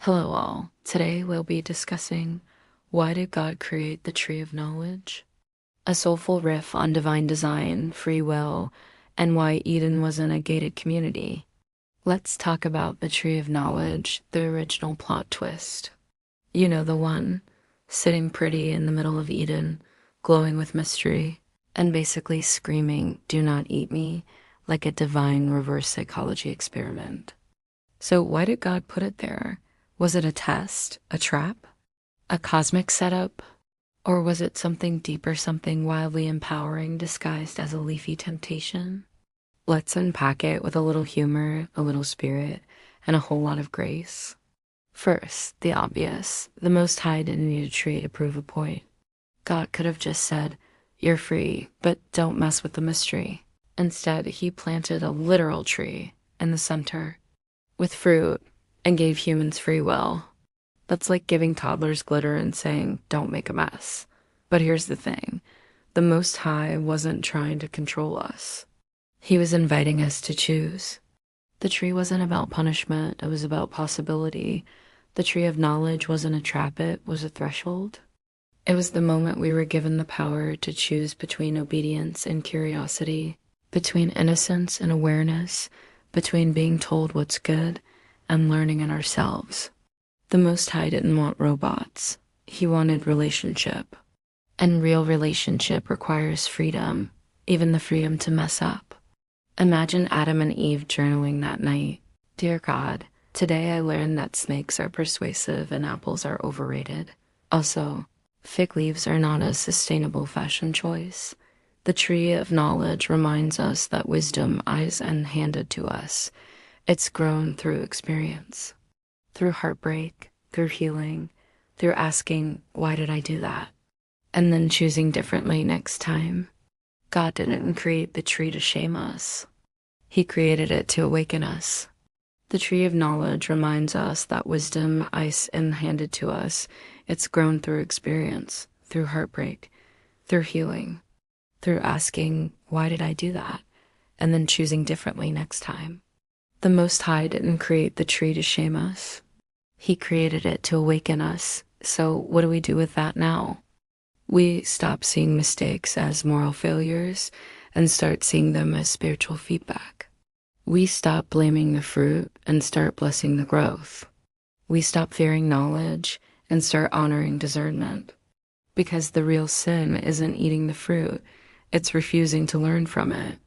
Hello, all. Today we'll be discussing why did God create the tree of knowledge? A soulful riff on divine design, free will, and why Eden wasn't a gated community. Let's talk about the tree of knowledge, the original plot twist. You know, the one sitting pretty in the middle of Eden, glowing with mystery, and basically screaming, "Do not eat me," like a divine reverse psychology experiment. So, why did God put it there? Was it a test, a trap, a cosmic setup? Or was it something deeper, something wildly empowering disguised as a leafy temptation? Let's unpack it with a little humor, a little spirit, and a whole lot of grace. First, the obvious. The Most High didn't need a tree to prove a point. God could have just said, "You're free, but don't mess with the mystery." Instead, he planted a literal tree in the center with fruit and gave humans free will. That's like giving toddlers glitter and saying, "Don't make a mess." But here's the thing. The Most High wasn't trying to control us. He was inviting us to choose. The tree wasn't about punishment, it was about possibility. The tree of knowledge wasn't a trap, it was a threshold. It was the moment we were given the power to choose between obedience and curiosity, between innocence and awareness, between being told what's good and learning in ourselves. The Most High didn't want robots. He wanted relationship. And real relationship requires freedom, even the freedom to mess up. Imagine Adam and Eve journaling that night. "Dear God, today I learned that snakes are persuasive and apples are overrated. Also, fig leaves are not a sustainable fashion choice." The tree of knowledge reminds us that wisdom isn't handed to us. It's grown through experience. Through heartbreak, through healing, through asking, "Why did I do that?" And then choosing differently next time. God didn't create the tree to shame us. He created it to awaken us. The tree of knowledge reminds us that wisdom isn't handed to us. It's grown through experience, through heartbreak, through healing, through asking, "Why did I do that?" And then choosing differently next time. The Most High didn't create the tree to shame us. He created it to awaken us. So what do we do with that now? We stop seeing mistakes as moral failures and start seeing them as spiritual feedback. We stop blaming the fruit and start blessing the growth. We stop fearing knowledge and start honoring discernment. Because the real sin isn't eating the fruit, it's refusing to learn from it.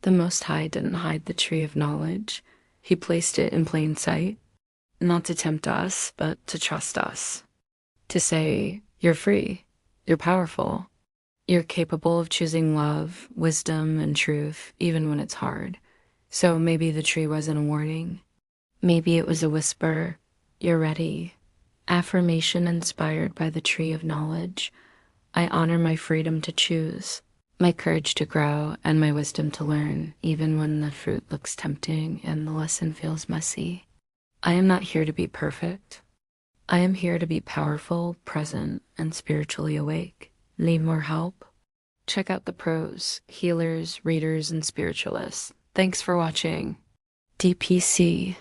The Most High didn't hide the tree of knowledge. He placed it in plain sight. Not to tempt us, but to trust us. To say, "You're free, you're powerful, you're capable of choosing love, wisdom, and truth, even when it's hard." So maybe the tree wasn't a warning. Maybe it was a whisper, "You're ready." Affirmation inspired by the tree of knowledge. I honor my freedom to choose, my courage to grow, and my wisdom to learn, even when the fruit looks tempting and the lesson feels messy. I am not here to be perfect. I am here to be powerful, present, and spiritually awake. Need more help? Check out the pros, healers, readers, and spiritualists. Thanks for watching. DPC.